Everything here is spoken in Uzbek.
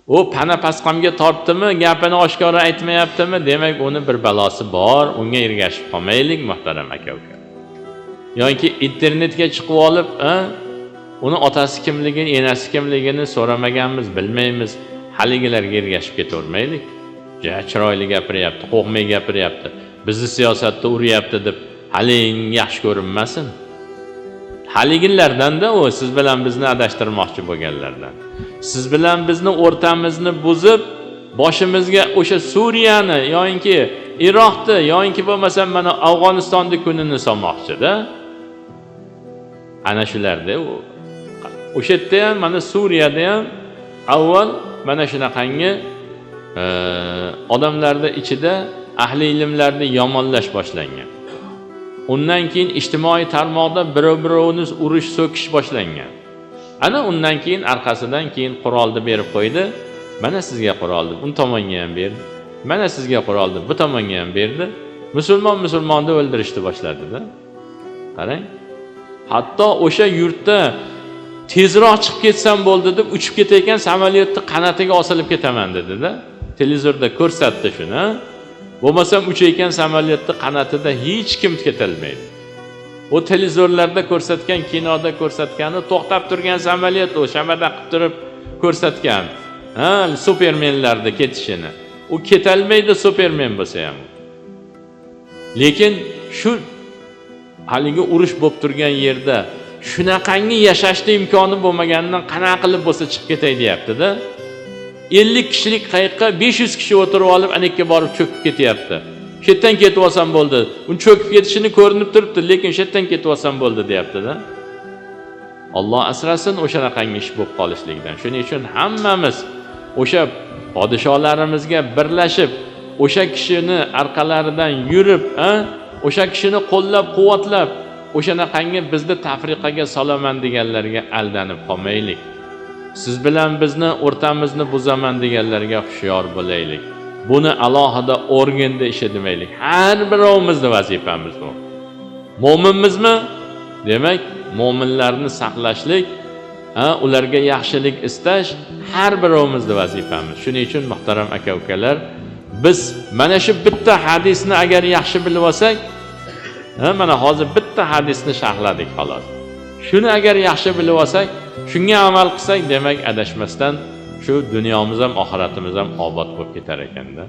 u pana pasqamga tortdimi, gapini oshkora aytmayaptimi, demak uni bir balosi bor, unga ergashib qolmaylik muhtaram aka-uka. Yoki internetga chiqib olib, uni otasi kimligini, enasi kimligini so'ramaganmiz, bilmaymiz. Haligilarga ergashib ketavermaylik. Ja chiroyli gapiryapti, qo'rqmay gapiryapti. Bizni siyosatda uryapti deb haling yaxshi ko'rinmasin. Haligilardan-da u siz bilan bizni adashtirmoqchi bo'lganlardan. Siz bilan bizni o'rtamizni buzib, boshimizga o'sha Suriyani yoki Iroqni yoki bo'lmasa mana Afg'onistonni kunini solmoqchi-da. Ana shularda o'sha yerda ham, mana Suriyada ham avval mana shunaqangi odamlarda ichida ahli ilmlarni yomonlash boshlangan. Undan keyin ijtimoiy tarmoqda birov-birovni urish, so'kish boshlangan. Ana undan keyin arkasidan keyin qurolni berib qo'ydi. Mana sizga qurolni, un tomonga ham berdi. Mana sizga qurolni, bu tomonga ham berdi. Musulmonni o'ldirishni boshladi-da. Qarang. Hatto o'sha yurtda tezroq chiqib ketsam bo'ldi deb uchib ketayotgan samolyotni qanatiga osilib ketaman dedi-da. Televizorda ko'rsatdi shuni. Bo'lmasam uchayotgan samolyotni qanatida hech kim ketilmaydi. O televizorlarda ko'rsatgan, kinoda ko'rsatgani to'xtab turgan samolyot o shamada qilib turib ko'rsatgan. Supermenlarni ketishini. U ketalmaydi Supermen bo'lsa ham. Lekin shu haligi urush bo'lib turgan yerda shunaqangi yashashning imkoni bo'lmaganidan qanaqa qilib bo'lsa chiqib ketay deyapti-da. 50 kishilik qayiqqa 500 kishi o'tirib olib anakka borib cho'kib ketyapti. Shu yerdan ketib olsam bo'ldi. Uni cho'kib ketishini ko'rinib turibdi, lekin shu yerdan ketib olsam bo'ldi deyapti-da. Alloh asrasin o'shanaqangi ish bo'lib qolishlikdan. Shuning uchun hammamiz o'sha podsholarimizga birlashib, o'sha kishini orqalaridan yurib, o'sha kishini qo'llab-quvvatlab, o'shanaqangi bizni tafriqaga solaman deganlarga aldanib qolmaylik. Siz bilan bizni o'rtamizni buzaman deganlarga hushyor bo'laylik. Buni alohida organda ish demaylik. Har birovimizning vazifamiz bu. Mo'minmizmi? Demak, mo'minlarni saqlashlik, ularga yaxshilik istash har birovimizning vazifamiz. Shuning uchun muhtaram aka-ukalar, biz mana shu bitta hadisni agar yaxshi bilib olsak, mana hozir bitta hadisni sharhladik xolos. Shuni agar yaxshi bilib olsak, shunga amal qilsak, demak adashmasdan shu dunyomiz ham oxiratimiz ham obod bo'lib ketar ekanda.